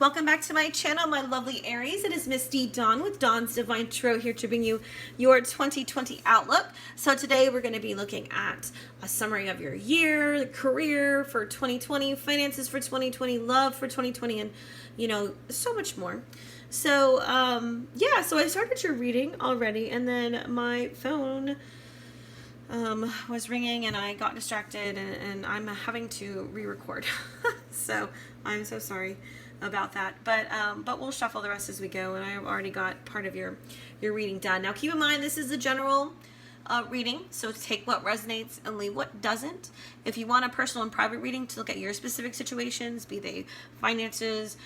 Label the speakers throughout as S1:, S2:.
S1: Welcome back to my channel, my lovely Aries. It is Miss D Dawn with Dawn's Divine Tarot here to bring you your 2020 outlook. So today we're going to be looking at a summary of your year, career for 2020, finances for 2020, love for 2020, and so much more. So yeah, so I started your reading already, and then my phone was ringing and I got distracted, and I'm having to re-record. So I'm so sorry about that, but we'll shuffle the rest as we go, and I've already got part of your reading done. Now keep in mind, this is a general reading, so take what resonates and leave what doesn't. If you want a personal and private reading to look at your specific situations, be they finances,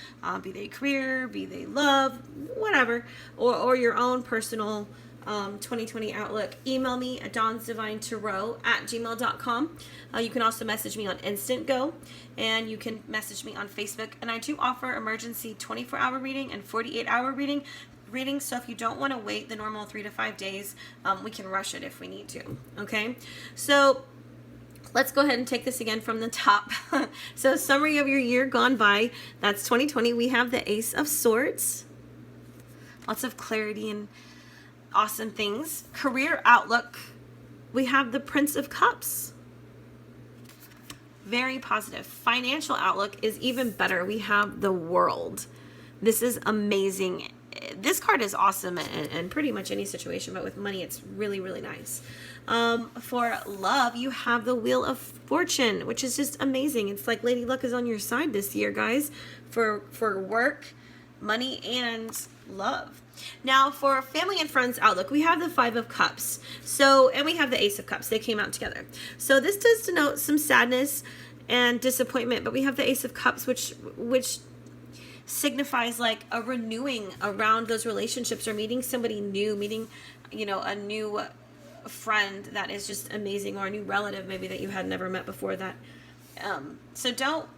S1: be they career, be they love, whatever, or your own personal 2020 outlook, email me at dawnsdivinetarot@gmail.com. You can also message me on Instant Go, and you can message me on Facebook. And I do offer emergency 24-hour reading and 48-hour reading. So if you don't want to wait the normal 3 to 5 days, we can rush it if we need to. Okay, so let's go ahead and take this again from the top. So summary of your year gone by, that's 2020. We have the Ace of Swords, lots of clarity and awesome things. Career outlook, we have the Prince of Cups, very positive. Financial outlook is even better. We have the World. This is amazing. This card is awesome in pretty much any situation, but with money it's really, really nice. For love, you have the Wheel of Fortune, which is just amazing. It's like Lady Luck is on your side this year, guys, for work, money, and love. Now for family and friends outlook, we have the Five of Cups. And we have the Ace of Cups. They came out together. So this does denote some sadness and disappointment, but we have the Ace of Cups, which signifies like a renewing around those relationships, or meeting somebody new, meeting a new friend that is just amazing, or a new relative maybe that you had never met before. That so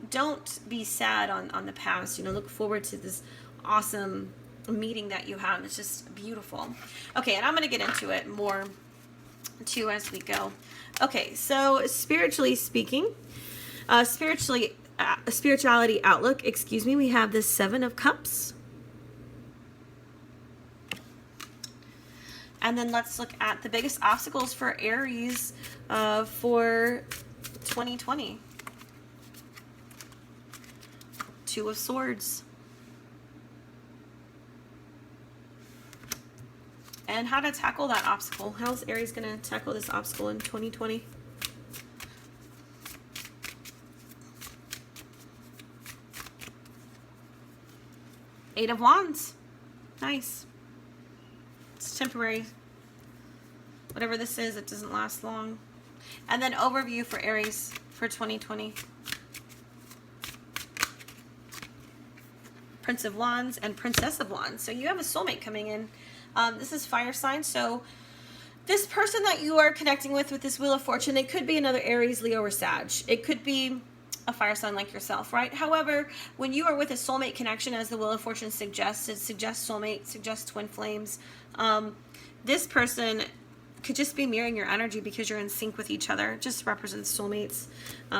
S1: don't be sad on the past. Look forward to this awesome meeting that you have. It's just beautiful. Okay, and I'm going to get into it more too as we go. Okay, so spiritually speaking, spirituality outlook, excuse me, we have the Seven of Cups. And then let's look at the biggest obstacles for Aries for 2020. Two of Swords. And how to tackle that obstacle. How's Aries going to tackle this obstacle in 2020? Eight of Wands. Nice. It's temporary. Whatever this is, it doesn't last long. And then overview for Aries for 2020. Prince of Wands and Princess of Wands. So you have a soulmate coming in. This is fire sign. So this person that you are connecting with this Wheel of Fortune, it could be another Aries, Leo, or Sag. It could be a fire sign like yourself, right? However, when you are with a soulmate connection, as the Wheel of Fortune suggests, it suggests soulmate, suggests twin flames. This person could just be mirroring your energy because you're in sync with each other. It just represents soulmates.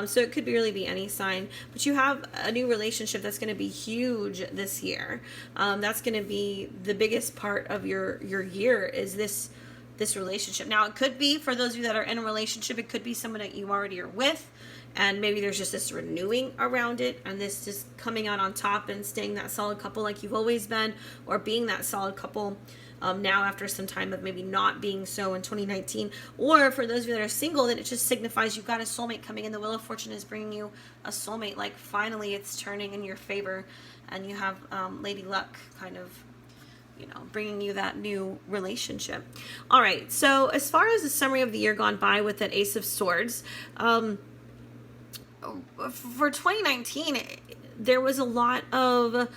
S1: So it could really be any sign, but you have a new relationship that's going to be huge this year. That's going to be the biggest part of your year, is this relationship. Now it could be, for those of you that are in a relationship, it could be someone that you already are with, and maybe there's just this renewing around it, and this just coming out on top and staying that solid couple like you've always been, or being that solid couple now after some time of maybe not being so in 2019. Or for those of you that are single, then it just signifies you've got a soulmate coming in. The Wheel of Fortune is bringing you a soulmate. Like finally it's turning in your favor, and you have Lady Luck kind of bringing you that new relationship. All right, so as far as the summary of the year gone by with that Ace of Swords, for 2019, there was a lot of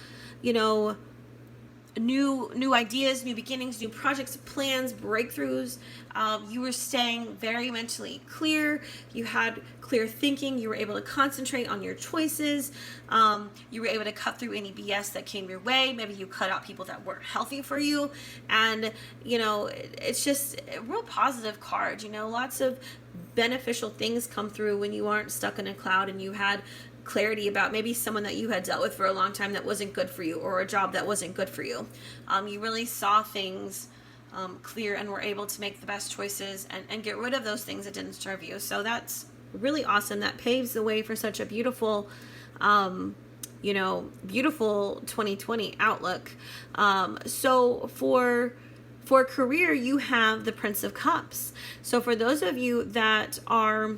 S1: new ideas, new beginnings, new projects, plans, breakthroughs. You were staying very mentally clear. You had clear thinking. You were able to concentrate on your choices. You were able to cut through any BS that came your way. Maybe you cut out people that weren't healthy for you. And, it's just a real positive card. Lots of beneficial things come through when you aren't stuck in a cloud, and you had clarity about maybe someone that you had dealt with for a long time that wasn't good for you, or a job that wasn't good for you. You really saw things clear and were able to make the best choices and get rid of those things that didn't serve you. So that's really awesome. That paves the way for such a beautiful, beautiful 2020 outlook. So for career, you have the Prince of Cups. So for those of you that are,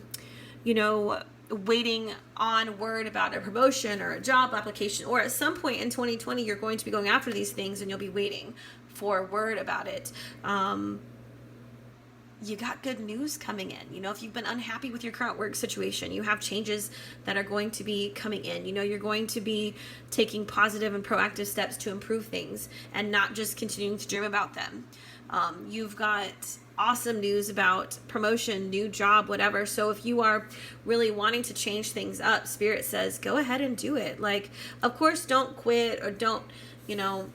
S1: waiting on word about a promotion or a job application, or at some point in 2020, you're going to be going after these things and you'll be waiting for word about it. You got good news coming in. If you've been unhappy with your current work situation, you have changes that are going to be coming in. You're going to be taking positive and proactive steps to improve things and not just continuing to dream about them. You've got awesome news about promotion, new job, whatever. So if you are really wanting to change things up, Spirit says, go ahead and do it. Like, of course, don't quit, or don't do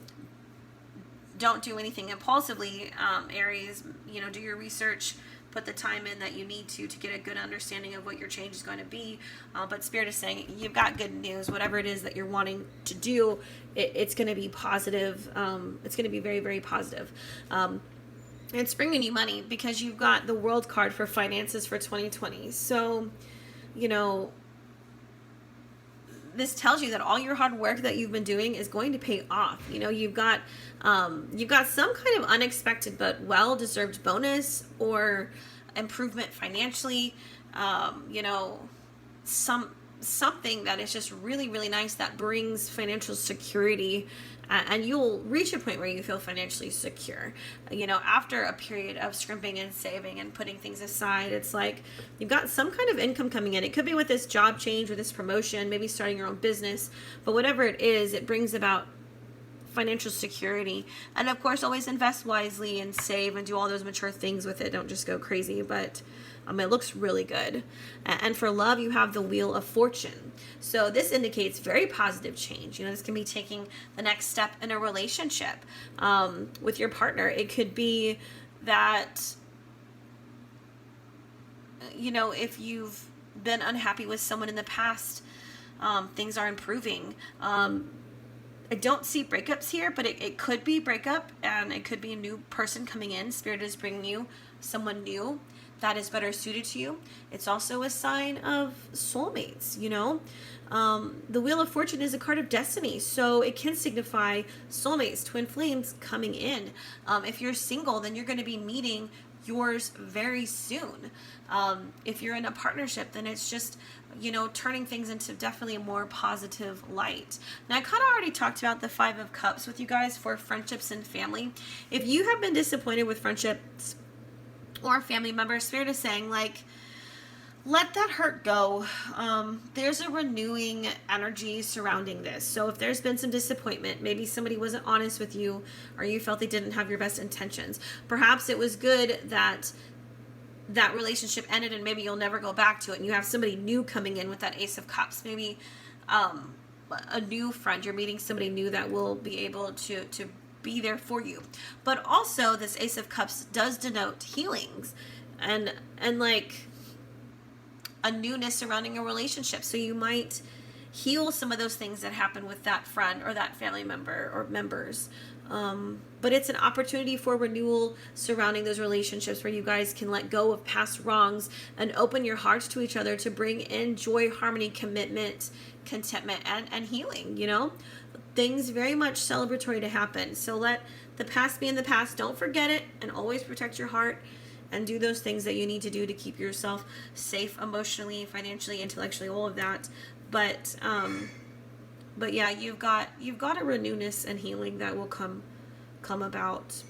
S1: anything impulsively, Aries. Do your research, put the time in that you need to get a good understanding of what your change is going to be. But Spirit is saying you've got good news. Whatever it is that you're wanting to do, it's going to be positive. It's going to be very, very positive. It's bringing you money because you've got the World card for finances for 2020. So, this tells you that all your hard work that you've been doing is going to pay off. You've got some kind of unexpected but well-deserved bonus or improvement financially. Something that is just really, really nice that brings financial security, and you'll reach a point where you feel financially secure. After a period of scrimping and saving and putting things aside, it's like you've got some kind of income coming in. It could be with this job change or this promotion, maybe starting your own business, but whatever it is, it brings about financial security. And of course, always invest wisely and save and do all those mature things with it. Don't just go crazy, but it looks really good. And for love, you have the Wheel of Fortune. So this indicates very positive change. This can be taking the next step in a relationship with your partner. It could be that, if you've been unhappy with someone in the past, things are improving. I don't see breakups here, but it could be breakup, and it could be a new person coming in. Spirit is bringing you someone new that is better suited to you. It's also a sign of soulmates, The Wheel of Fortune is a card of destiny, so it can signify soulmates, twin flames coming in. If you're single, then you're going to be meeting yours very soon. If you're in a partnership, then it's just, turning things into definitely a more positive light. Now, I kind of already talked about the 5 of Cups with you guys for friendships and family. If you have been disappointed with friendships or family members, Spirit is saying, let that hurt go. There's a renewing energy surrounding this. So if there's been some disappointment, maybe somebody wasn't honest with you, or you felt they didn't have your best intentions. Perhaps it was good that relationship ended and maybe you'll never go back to it, and you have somebody new coming in with that Ace of Cups. Maybe a new friend. You're meeting somebody new that will be able to be there for you. But also, this Ace of Cups does denote healings and like a newness surrounding a relationship. So you might heal some of those things that happen with that friend or that family member or members. But it's an opportunity for renewal surrounding those relationships where you guys can let go of past wrongs and open your hearts to each other to bring in joy, harmony, commitment, contentment, and healing, Things very much celebratory to happen. So let the past be in the past. Don't forget it, and always protect your heart and do those things that you need to do to keep yourself safe emotionally, financially, intellectually, all of that. But yeah, you've got a renewness and healing that will come about.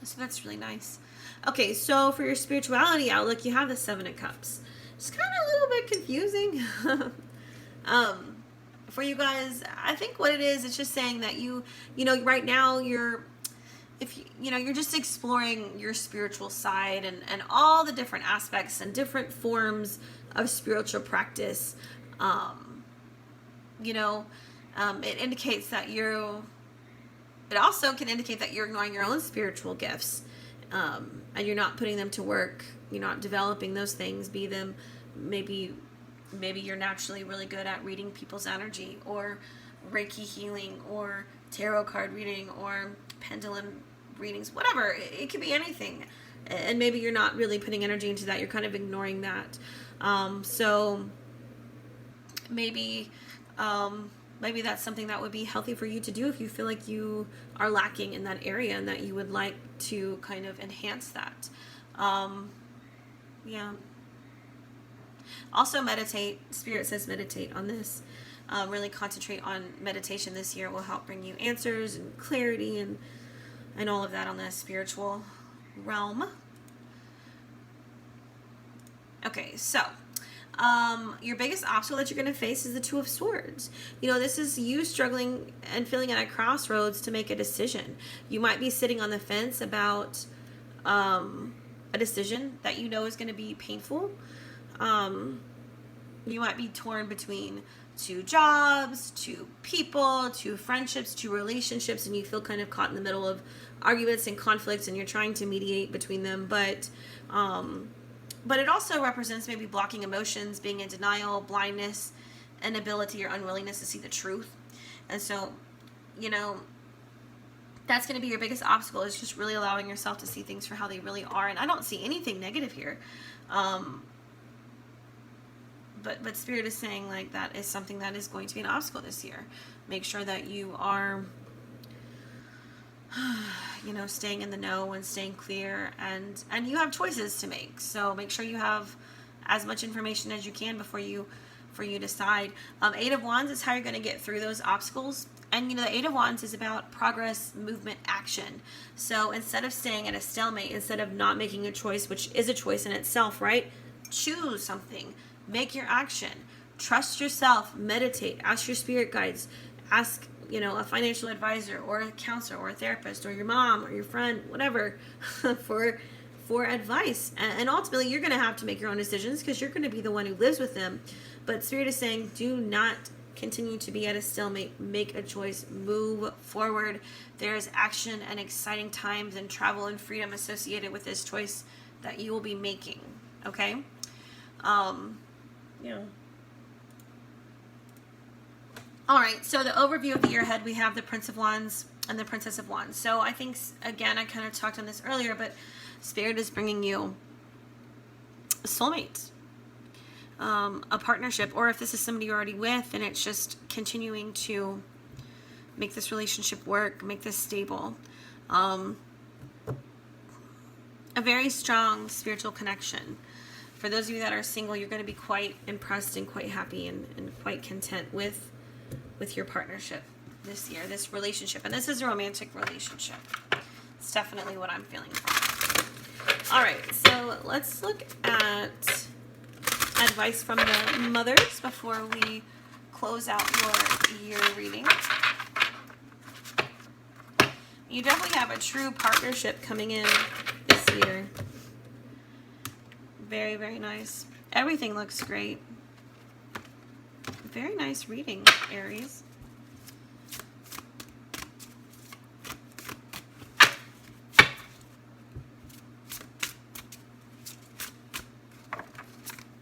S1: So that's really nice. Okay, so for your spirituality outlook, you have the 7 of Cups. It's kind of a little bit confusing. For you guys, I think what it is, it's just saying that you right now you're just exploring your spiritual side and all the different aspects and different forms of spiritual practice. It indicates that it also can indicate that you're ignoring your own spiritual gifts, and you're not putting them to work. You're not developing those things, be them maybe Maybe you're naturally really good at reading people's energy, or Reiki healing, or tarot card reading, or pendulum readings, whatever. It could be anything. And maybe you're not really putting energy into that. You're kind of ignoring that. So maybe that's something that would be healthy for you to do if you feel like you are lacking in that area and that you would like to kind of enhance that. Yeah. Also meditate. Spirit says meditate on this. Really concentrate on meditation this year. It will help bring you answers and clarity and all of that on the spiritual realm. Okay, so your biggest obstacle that you're going to face is the Two of Swords. You know, this is you struggling and feeling at a crossroads to make a decision. You might be sitting on the fence about a decision that you know is going to be painful. You might be torn between two jobs, two people, two friendships, two relationships, and you feel kind of caught in the middle of arguments and conflicts, and you're trying to mediate between them. But it also represents maybe blocking emotions, being in denial, blindness, inability or unwillingness to see the truth. And so, you know, that's going to be your biggest obstacle, is just really allowing yourself to see things for how they really are. And I don't see anything negative here. But Spirit is saying, like, that is something that is going to be an obstacle this year. Make sure that you are, you know, staying in the know and staying clear, and you have choices to make. So make sure you have as much information as you can before you decide. Eight of Wands is how you're going to get through those obstacles. And, you know, the Eight of Wands is about progress, movement, action. So instead of staying at a stalemate, instead of not making a choice, which is a choice in itself, right? Choose something. Make your action. Trust yourself. Meditate. Ask your spirit guides. Ask, you know, a financial advisor or a counselor or a therapist or your mom or your friend, whatever, for advice. And ultimately, you're going to have to make your own decisions because you're going to be the one who lives with them. But Spirit is saying, do not continue to be at a stalemate. Make a choice. Move forward. There is action and exciting times and travel and freedom associated with this choice that you will be making. Okay? You know. All right, so the overview of the year ahead, we have the Prince of Wands and the Princess of Wands. So I think, again, I kind of talked on this earlier, but Spirit is bringing you a soulmate, a partnership, or if this is somebody you're already with, and it's just continuing to make this relationship work, make this stable. A very strong spiritual connection. For those of you that are single, you're going to be quite impressed and quite happy and quite content with your partnership this year, this relationship. And this is a romantic relationship. It's definitely what I'm feeling from. All right, so let's look at advice from the mothers before we close out your year reading. You definitely have a true partnership coming in this year. Very, very nice. Everything looks great. Very nice reading, Aries.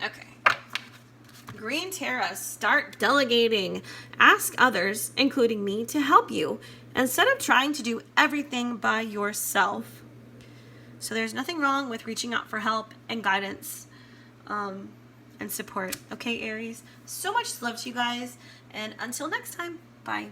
S1: Okay. Green Terra, start delegating. Ask others, including me, to help you instead of trying to do everything by yourself. So there's nothing wrong with reaching out for help and guidance and support. Okay, Aries? So much love to you guys. And until next time, bye.